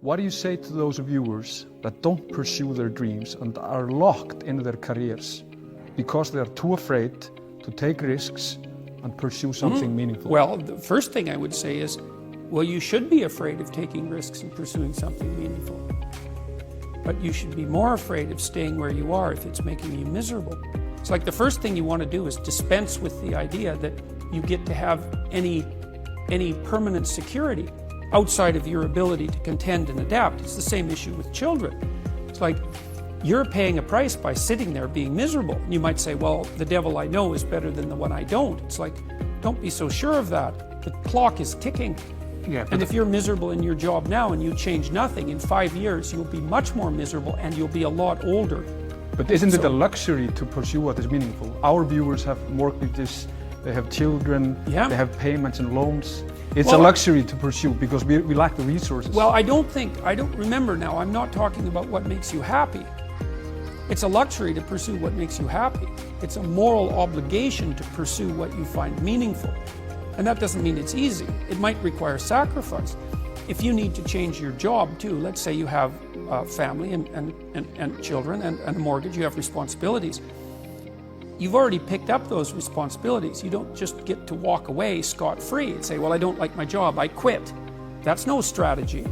What do you say to those viewers that don't pursue their dreams and are locked in their careers because they are too afraid to take risks and pursue something meaningful? Well, the first thing I would say is, well, you should be afraid of taking risks and pursuing something meaningful. But you should be more afraid of staying where you are if it's making you miserable. It's like the first thing you want to do is dispense with the idea that you get to have any permanent security outside of your ability to contend and adapt. It's the same issue with children. It's like you're paying a price by sitting there being miserable. You might say, well, the devil I know is better than the one I don't. It's like, don't be so sure of that. The clock is ticking. Yeah, and if you're miserable in your job now and you change nothing, in 5 years you'll be much more miserable and you'll be a lot older. But isn't it a luxury to pursue what is meaningful? Our viewers have mortgages, they have children, Yeah. they have payments and loans. It's a luxury to pursue because we lack the resources. Well, I don't remember now, I'm not talking about what makes you happy. It's a luxury to pursue what makes you happy. It's a moral obligation to pursue what you find meaningful. And that doesn't mean it's easy. It might require sacrifice. If you need to change your job too, let's say you have a family and children and a mortgage, you have responsibilities. You've already picked up those responsibilities. You don't just get to walk away scot-free and say, well, I don't like my job, I quit. That's no strategy.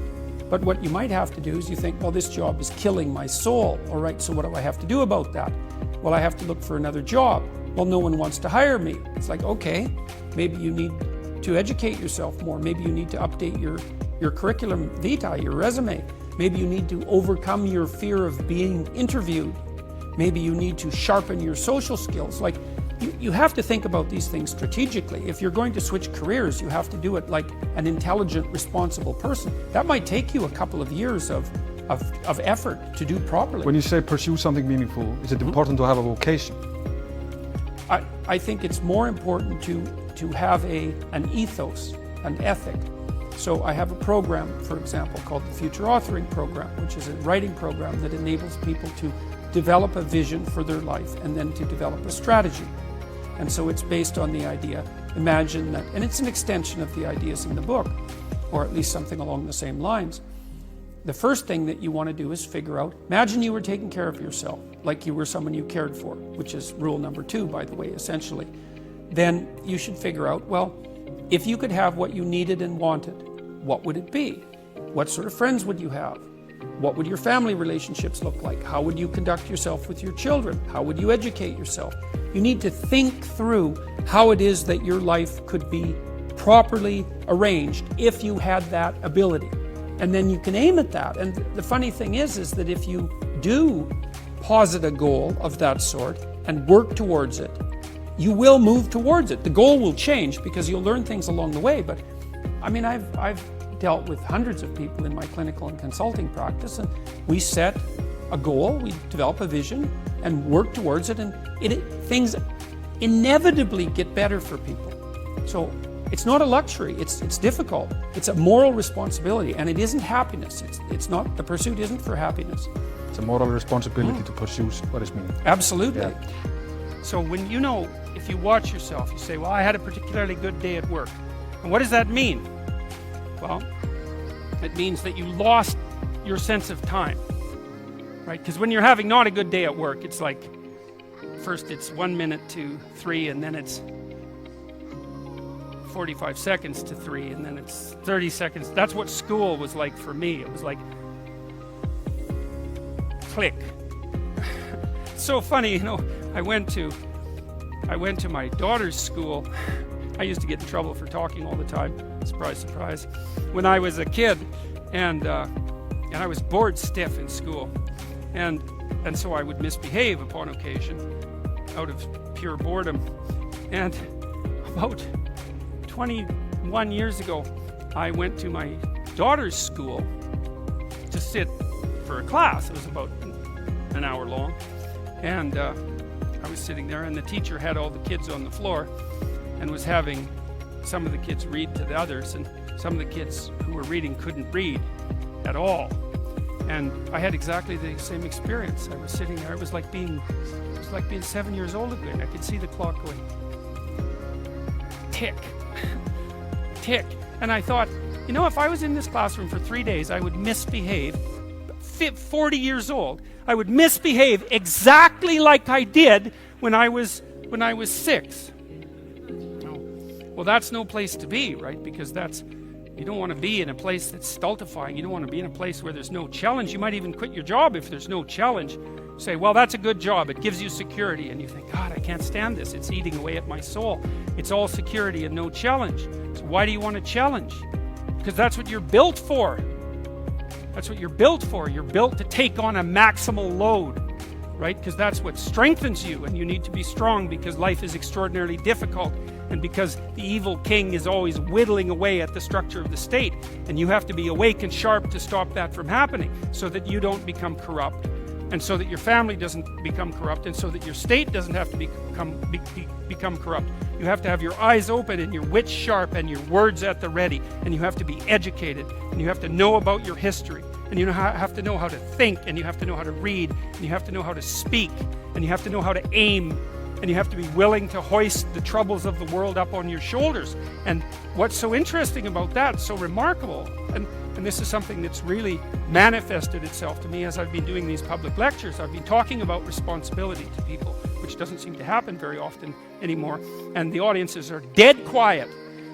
But what you might have to do is you think, well, this job is killing my soul. All right, so what do I have to do about that? Well, I have to look for another job. Well, no one wants to hire me. It's like, okay, maybe you need to educate yourself more. Maybe you need to update your curriculum vitae, your resume. Maybe you need to overcome your fear of being interviewed. Maybe you need to sharpen your social skills. Like, you have to think about these things strategically. If you're going to switch careers, you have to do it like an intelligent, responsible person. That might take you a couple of years of effort to do properly. When you say pursue something meaningful, is it important to have a vocation? I think it's more important to have an ethos, an ethic. So I have a program, for example, called the Future Authoring Program, which is a writing program that enables people to develop a vision for their life and then to develop a strategy. And so it's based on the idea, imagine that, and it's an extension of the ideas in the book, or at least something along the same lines. The first thing that you want to do is figure out, imagine you were taking care of yourself, like you were someone you cared for, which is rule number 2, by the way, essentially. Then you should figure out, well, if you could have what you needed and wanted, what would it be? What sort of friends would you have? What would your family relationships look like? How would you conduct yourself with your children? How would you educate yourself? You need to think through how it is that your life could be properly arranged if you had that ability. And then you can aim at that. And the funny thing is that if you do posit a goal of that sort and work towards it, you will move towards it. The goal will change because you'll learn things along the way. But I mean, I've dealt with hundreds of people in my clinical and consulting practice, and we set a goal, we develop a vision and work towards it, and things inevitably get better for people. So it's not a luxury, it's difficult. It's a moral responsibility, and it isn't happiness. It's not, the pursuit isn't for happiness. It's a moral responsibility to pursue what is meaningful. Absolutely. Yeah. So when you know, if you watch yourself, you say, well, I had a particularly good day at work. And what does that mean? Well, it means that you lost your sense of time, right? Because when you're having not a good day at work, it's like, first it's 1 minute to 3, and then it's 45 seconds to 3, and then it's 30 seconds. That's what school was like for me. It was like, click. It's so funny, you know, I went to my daughter's school. I used to get in trouble for talking all the time. Surprise, surprise. When I was a kid, and I was bored stiff in school, and so I would misbehave upon occasion, out of pure boredom. And about 21 years ago, I went to my daughter's school to sit for a class. It was about an hour long, and I was sitting there, and the teacher had all the kids on the floor and was having some of the kids read to the others, and some of the kids who were reading couldn't read at all. And I had exactly the same experience. I was sitting there, it was like being 7 years old again. I could see the clock going tick, tick. And I thought, you know, if I was in this classroom for 3 days, I would misbehave. 40 years old, I would misbehave exactly like I did when I was 6. Well, that's no place to be, right? Because you don't want to be in a place that's stultifying. You don't want to be in a place where there's no challenge. You might even quit your job if there's no challenge. Say, well, that's a good job. It gives you security. And you think, God, I can't stand this. It's eating away at my soul. It's all security and no challenge. So why do you want to challenge? Because that's what you're built for. That's what you're built for. You're built to take on a maximal load, right? Because that's what strengthens you, and you need to be strong because life is extraordinarily difficult, and because the evil king is always whittling away at the structure of the state, and you have to be awake and sharp to stop that from happening, so that you don't become corrupt, and so that your family doesn't become corrupt, and so that your state doesn't have to become corrupt. You have to have your eyes open and your wits sharp and your words at the ready, and you have to be educated, and you have to know about your history, and you have to know how to think, and you have to know how to read, and you have to know how to speak, and you have to know how to aim, and you have to be willing to hoist the troubles of the world up on your shoulders. And what's so interesting about that, so remarkable, and this is something that's really manifested itself to me as I've been doing these public lectures. I've been talking about responsibility to people, which doesn't seem to happen very often anymore, and the audiences are dead quiet,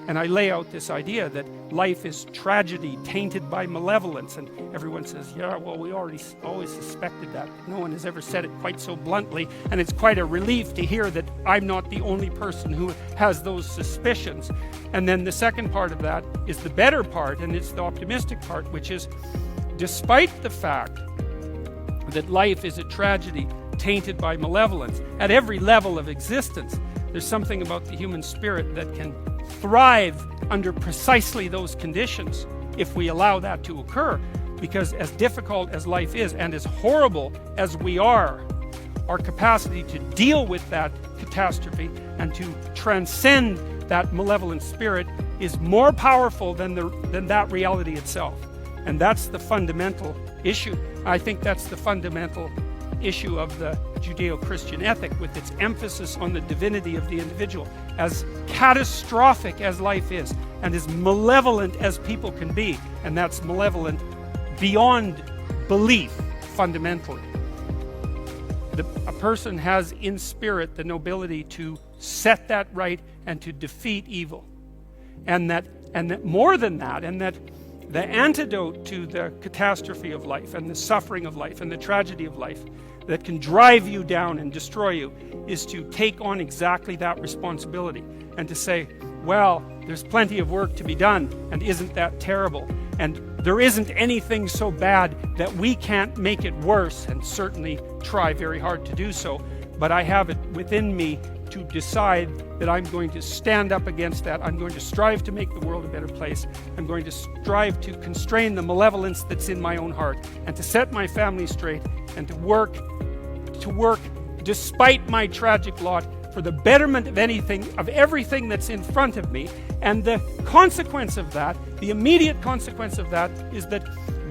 and I lay out this idea that life is tragedy tainted by malevolence, and everyone says, yeah, well, we always suspected that. No one has ever said it quite so bluntly, and it's quite a relief to hear that I'm not the only person who has those suspicions. And then the second part of that is the better part, and it's the optimistic part, which is, despite the fact that life is a tragedy tainted by malevolence at every level of existence, there's something about the human spirit that can thrive under precisely those conditions if we allow that to occur. Because as difficult as life is, and as horrible as we are, our capacity to deal with that catastrophe and to transcend that malevolent spirit is more powerful than that reality itself. And that's the fundamental issue. I think that's the fundamental issue of the Judeo-Christian ethic, with its emphasis on the divinity of the individual. As catastrophic as life is, and as malevolent as people can be, and that's malevolent beyond belief, fundamentally. A person has in spirit the nobility to set that right and to defeat evil. And that more than that, and that the antidote to the catastrophe of life and the suffering of life and the tragedy of life that can drive you down and destroy you is to take on exactly that responsibility and to say, well, there's plenty of work to be done, and isn't that terrible? And there isn't anything so bad that we can't make it worse, and certainly try very hard to do so, but I have it within me to decide that I'm going to stand up against that. I'm going to strive to make the world a better place. I'm going to strive to constrain the malevolence that's in my own heart, and to set my family straight, and to work despite my tragic lot for the betterment of everything that's in front of me. And the consequence of that, the immediate consequence of that, is that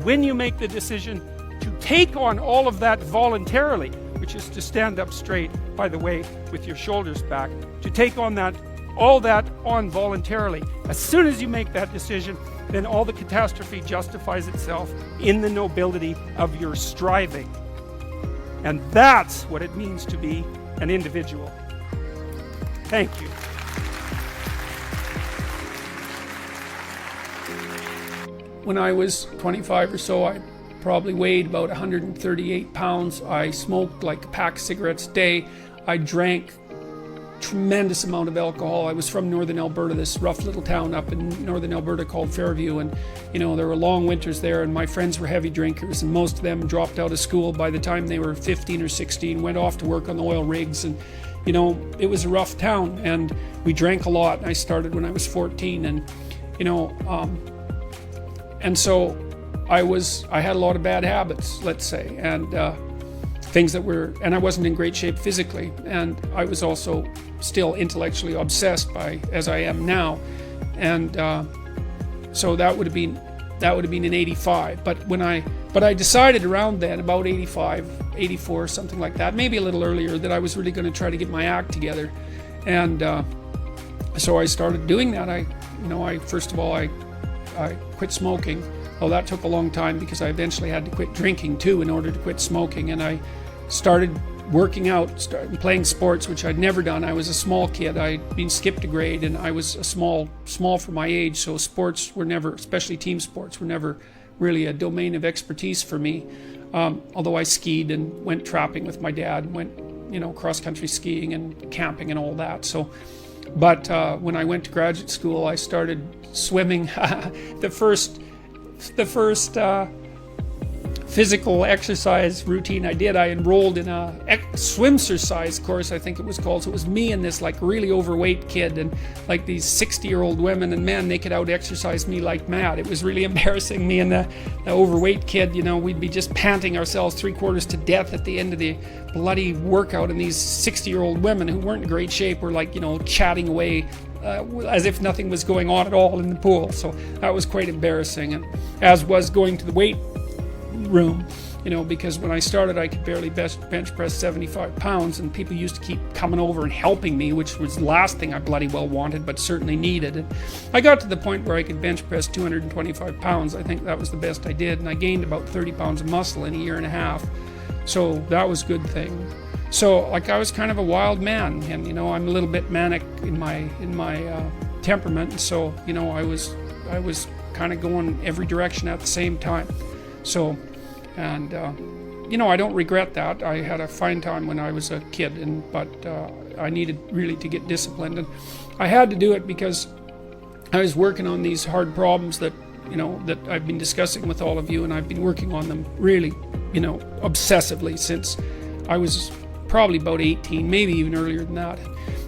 when you make the decision to take on all of that voluntarily, which is to stand up straight, by the way, with your shoulders back, to take on all that on voluntarily, as soon as you make that decision, then all the catastrophe justifies itself in the nobility of your striving. And that's what it means to be an individual. Thank you. When I was 25 or so, I probably weighed about 138 pounds. I smoked like a pack of cigarettes a day. I drank tremendous amount of alcohol. I was from northern Alberta, this rough little town up in northern Alberta called Fairview, and there were long winters there, and my friends were heavy drinkers, and most of them dropped out of school by the time they were 15 or 16, went off to work on the oil rigs, and it was a rough town, and we drank a lot. I started when I was 14, and and so I had a lot of bad habits, let's say, and things that were, and I wasn't in great shape physically, and I was also still intellectually obsessed by, as I am now, and so that would have been in 85. But I decided around then, about 85, 84, something like that, maybe a little earlier, that I was really going to try to get my act together, and so I started doing that. First of all, I I quit smoking. Well, that took a long time because I eventually had to quit drinking too in order to quit smoking. And I started working out, started playing sports, which I'd never done. I was a small kid. I'd been skipped a grade, and I was small for my age. So sports were never, especially team sports, were never really a domain of expertise for me. Although I skied and went trapping with my dad, and went, cross-country skiing and camping and all that. So, but when I went to graduate school, I started swimming. The first physical exercise routine I did, I enrolled in a swimcercise course, I think it was called. So it was me and this like really overweight kid, and like these 60-year-old women, and man, they could out exercise me like mad. It was really embarrassing. Me and the overweight kid, we'd be just panting ourselves 3/4 to death at the end of the bloody workout, and these 60-year-old women who weren't in great shape were like, chatting away as if nothing was going on at all in the pool. So that was quite embarrassing, and as was going to the weight room, because when I started I could barely bench press 75 pounds, and people used to keep coming over and helping me, which was the last thing I bloody well wanted, but certainly needed. And I got to the point where I could bench press 225 pounds. I think that was the best I did, and I gained about 30 pounds of muscle in a year and a half. So that was a good thing. So like I was kind of a wild man, and I'm a little bit manic in my temperament, and so I was kind of going every direction at the same time. So, and I don't regret that. I had a fine time when I was a kid, but I needed really to get disciplined, and I had to do it because I was working on these hard problems that that I've been discussing with all of you, and I've been working on them really obsessively since I was probably about 18, maybe even earlier than that.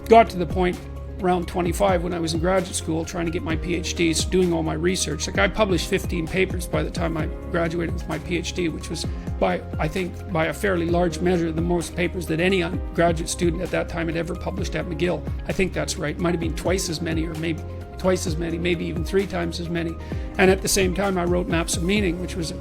Got to the point around 25 when I was in graduate school trying to get my PhD, so doing all my research. Like I published 15 papers by the time I graduated with my PhD, which was I think by a fairly large measure the most papers that any graduate student at that time had ever published at McGill. I think that's right. It might have been twice as many, or maybe twice as many, maybe even 3 times as many. And at the same time I wrote Maps of Meaning, which was a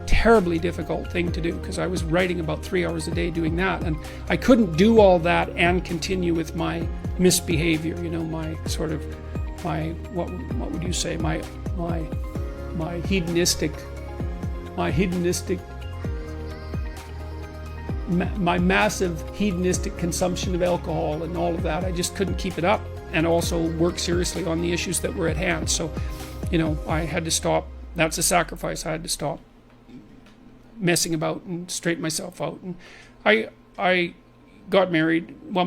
terribly difficult thing to do, because I was writing about 3 hours a day doing that, and I couldn't do all that and continue with my misbehavior, my sort of what would you say, my massive hedonistic consumption of alcohol and all of that. I just couldn't keep it up, and also work seriously on the issues that were at hand. So I had to stop. That's a sacrifice. I had to stop messing about and straighten myself out. And I got married. Well,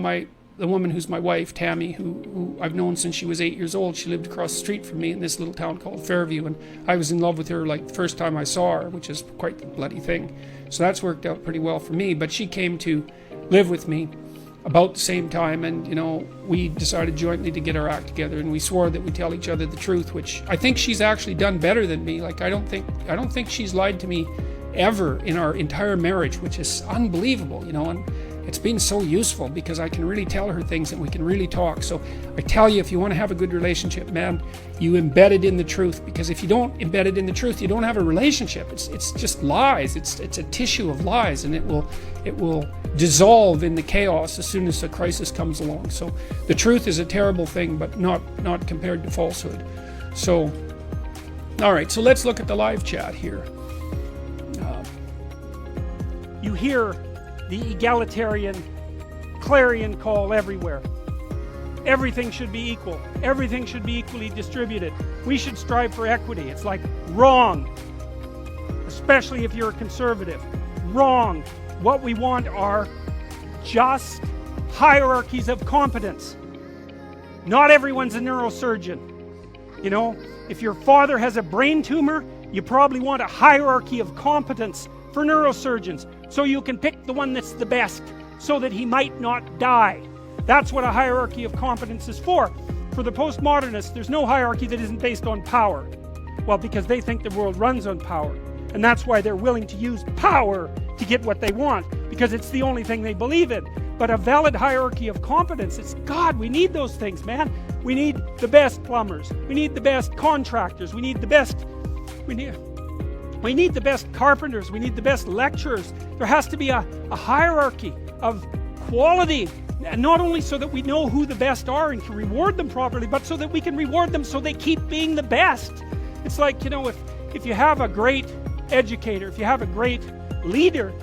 the woman who's my wife, Tammy, who I've known since she was 8 years old, she lived across the street from me in this little town called Fairview, and I was in love with her like the first time I saw her, which is quite the bloody thing. So that's worked out pretty well for me. But she came to live with me about the same time, and we decided jointly to get our act together, and we swore that we'd tell each other the truth, which I think she's actually done better than me. Like I don't think she's lied to me ever in our entire marriage, which is unbelievable, and it's been so useful because I can really tell her things and we can really talk. So I tell you, if you want to have a good relationship, man, you embed it in the truth, because if you don't embed it in the truth, you don't have a relationship. It's just lies. It's a tissue of lies, and it will dissolve in the chaos as soon as a crisis comes along. So the truth is a terrible thing, but not compared to falsehood. So all right, so let's look at the live chat here. You hear the egalitarian clarion call everywhere. Everything should be equal. Everything should be equally distributed. We should strive for equity. It's like wrong, especially if you're a conservative. Wrong. What we want are just hierarchies of competence. Not everyone's a neurosurgeon. If your father has a brain tumor, you probably want a hierarchy of competence for neurosurgeons, so you can pick the one that's the best, so that he might not die. That's what a hierarchy of competence is for. For the postmodernists, there's no hierarchy that isn't based on power. Well, because they think the world runs on power, and that's why they're willing to use power to get what they want, because it's the only thing they believe in. But a valid hierarchy of competence, it's God, we need those things, man. We need the best plumbers, we need the best contractors, we need the best carpenters, we need the best lecturers. There has to be a hierarchy of quality And not only so that we know who the best are and can reward them properly, but so that we can reward them so they keep being the best. It's like, you know, if you have a great educator, if you have a great leader,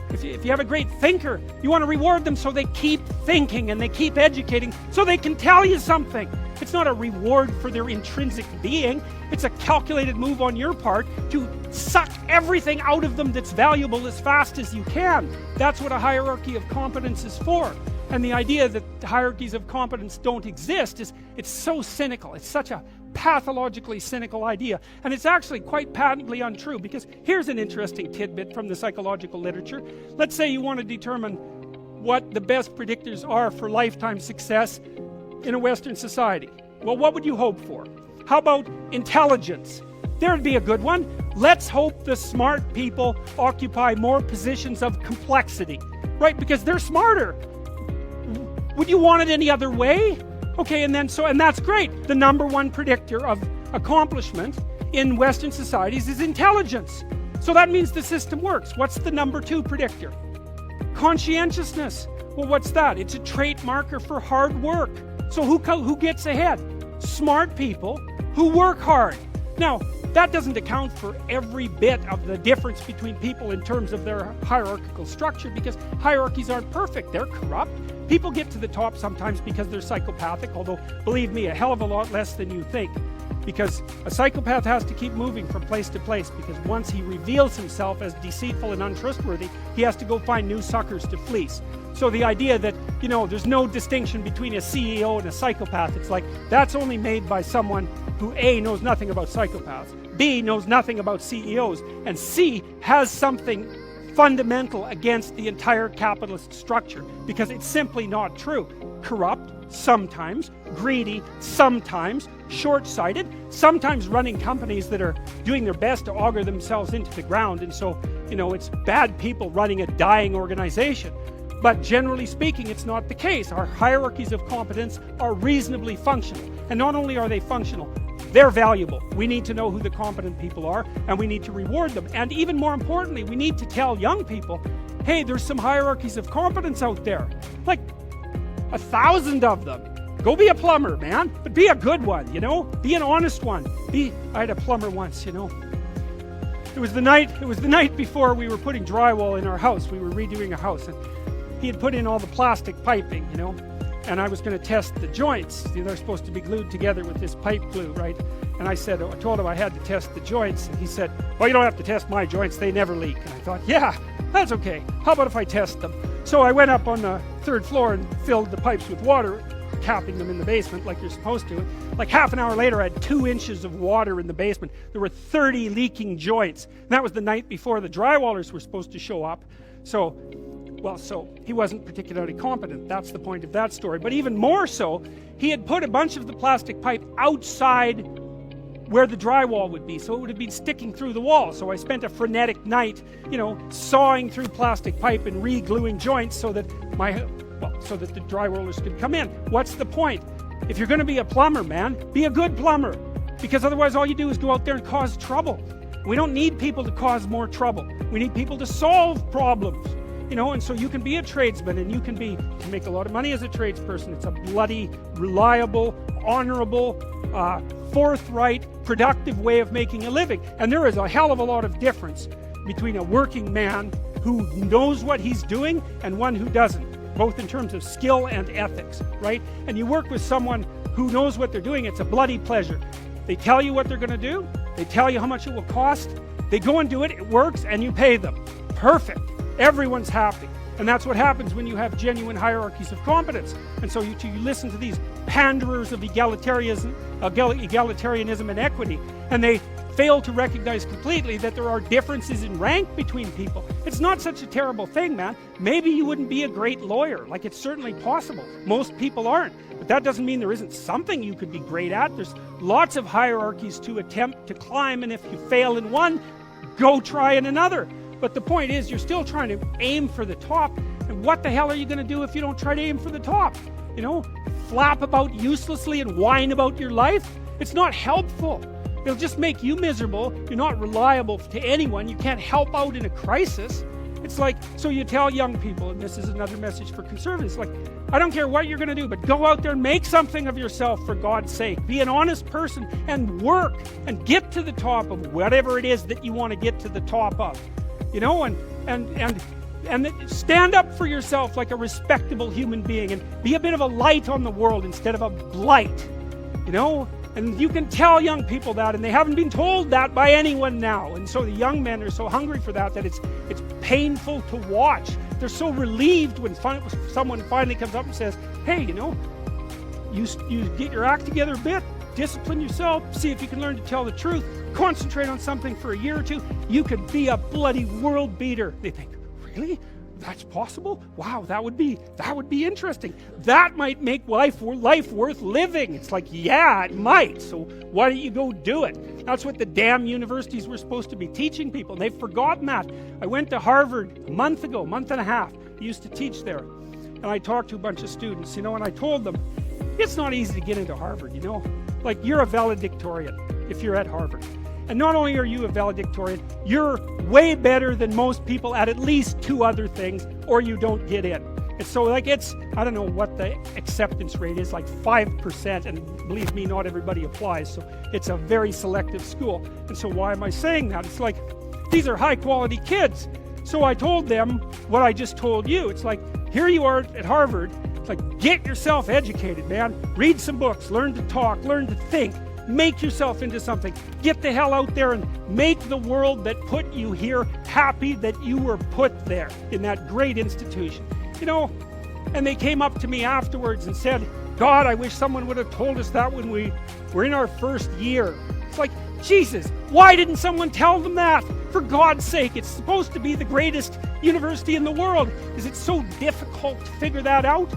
if you have a great thinker, you want to reward them so they keep thinking and they keep educating so they can tell you something. It's not a reward for their intrinsic being. It's a calculated move on your part to suck everything out of them that's valuable as fast as you can. That's what a hierarchy of competence is for. And the idea that hierarchies of competence don't exist it's so cynical. It's such a pathologically cynical idea. And it's actually quite patently untrue, because here's an interesting tidbit from the psychological literature. Let's say you want to determine what the best predictors are for lifetime success in a Western society. Well, what would you hope for? How about intelligence? There'd be a good one. Let's hope the smart people occupy more positions of complexity, right? Because they're smarter. Would you want it any other way? Okay, and that's great. The number one predictor of accomplishment in Western societies is intelligence. So that means the system works. What's the number two predictor? Conscientiousness. Well, what's that? It's a trait marker for hard work. So who gets ahead? Smart people who work hard. Now, that doesn't account for every bit of the difference between people in terms of their hierarchical structure, because hierarchies aren't perfect. They're corrupt. People get to the top sometimes because they're psychopathic, although, believe me, a hell of a lot less than you think. Because a psychopath has to keep moving from place to place, because once he reveals himself as deceitful and untrustworthy, he has to go find new suckers to fleece. So the idea that, you know, there's no distinction between a CEO and a psychopath, it's like, that's only made by someone who A, knows nothing about psychopaths, B, knows nothing about CEOs, and C, has something fundamental against the entire capitalist structure, because it's simply not true. Corrupt, sometimes, greedy, sometimes, short-sighted, sometimes running companies that are doing their best to auger themselves into the ground, and so, you know, it's bad people running a dying organization. But generally speaking, it's not the case. Our hierarchies of competence are reasonably functional. And not only are they functional, they're valuable. We need to know who the competent people are, and we need to reward them. And even more importantly, we need to tell young people, hey, there's some hierarchies of competence out there. Like 1,000 of them. Go be a plumber, man. But be a good one, you know? Be an honest one. I had a plumber once, you know. It was the night before we were putting drywall in our house. We were redoing a house, and he had put in all the plastic piping, you know, and I was going to test the joints. They're supposed to be glued together with this pipe glue, right? And I told him I had to test the joints, and he said, well, you don't have to test my joints, they never leak. And I thought, yeah, that's okay. How about if I test them? So I went up on the 3rd floor and filled the pipes with water, capping them in the basement like you're supposed to. Like half an hour later, I had 2 inches of water in the basement. There were 30 leaking joints. And that was the night before the drywallers were supposed to show up. So he wasn't particularly competent. That's the point of that story. But even more so, he had put a bunch of the plastic pipe outside where the drywall would be, so it would have been sticking through the wall. So I spent a frenetic night, you know, sawing through plastic pipe and re-gluing joints so that the drywallers could come in. What's the point? If you're going to be a plumber, man, be a good plumber, because otherwise all you do is go out there and cause trouble. We don't need people to cause more trouble. We need people to solve problems. You know, and so you can be a tradesman, and you can make a lot of money as a tradesperson. It's a bloody, reliable, honorable, forthright, productive way of making a living. And there is a hell of a lot of difference between a working man who knows what he's doing and one who doesn't, both in terms of skill and ethics, right? And you work with someone who knows what they're doing, it's a bloody pleasure. They tell you what they're going to do, they tell you how much it will cost, they go and do it, it works, and you pay them. Perfect. Everyone's happy. And that's what happens when you have genuine hierarchies of competence. And so you listen to these panderers of egalitarianism and equity, and they fail to recognize completely that there are differences in rank between people. It's not such a terrible thing, man. Maybe you wouldn't be a great lawyer. Like, it's certainly possible. Most people aren't. But that doesn't mean there isn't something you could be great at. There's lots of hierarchies to attempt to climb, and if you fail in one, go try in another. But the point is, you're still trying to aim for the top, and what the hell are you going to do if you don't try to aim for the top? You know, flap about uselessly and whine about your life? It's not helpful. It'll just make you miserable. You're not reliable to anyone. You can't help out in a crisis. It's like, so you tell young people, and this is another message for conservatives, like, I don't care what you're going to do, but go out there and make something of yourself for God's sake. Be an honest person and work and get to the top of whatever it is that you want to get to the top of. You know, and stand up for yourself like a respectable human being and be a bit of a light on the world instead of a blight. You know? And you can tell young people that, and they haven't been told that by anyone now. And so the young men are so hungry for that it's painful to watch. They're so relieved when someone finally comes up and says, hey, you know, you get your act together a bit, discipline yourself, see if you can learn to tell the truth, concentrate on something for a year or two, you could be a bloody world beater. They think, really? That's possible? Wow, that would be interesting. That might make life worth living. It's like, yeah, it might. So why don't you go do it? That's what the damn universities were supposed to be teaching people. They've forgotten that. I went to Harvard a month and a half. I used to teach there. And I talked to a bunch of students, you know, and I told them, it's not easy to get into Harvard, you know. Like, you're a valedictorian if you're at Harvard. And not only are you a valedictorian, you're way better than most people at least 2 other things, or you don't get in. And so, like, I don't know what the acceptance rate is, like 5%, and believe me, not everybody applies, so it's a very selective school. And so why am I saying that? It's like, these are high quality kids. So I told them what I just told you. It's like, here you are at Harvard. It's like, get yourself educated, man. Read some books, learn to talk, learn to think. Make yourself into something. Get the hell out there and make the world that put you here happy that you were put there in that great institution. You know, and they came up to me afterwards and said, God, I wish someone would have told us that when we were in our first year. It's like, Jesus, why didn't someone tell them that? For God's sake, it's supposed to be the greatest university in the world. Is it so difficult to figure that out?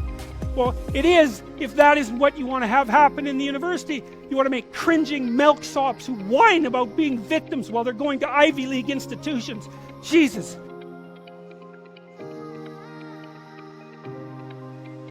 Well, it is, if that isn't what you want to have happen in the university. You want to make cringing milksops who whine about being victims while they're going to Ivy League institutions. Jesus.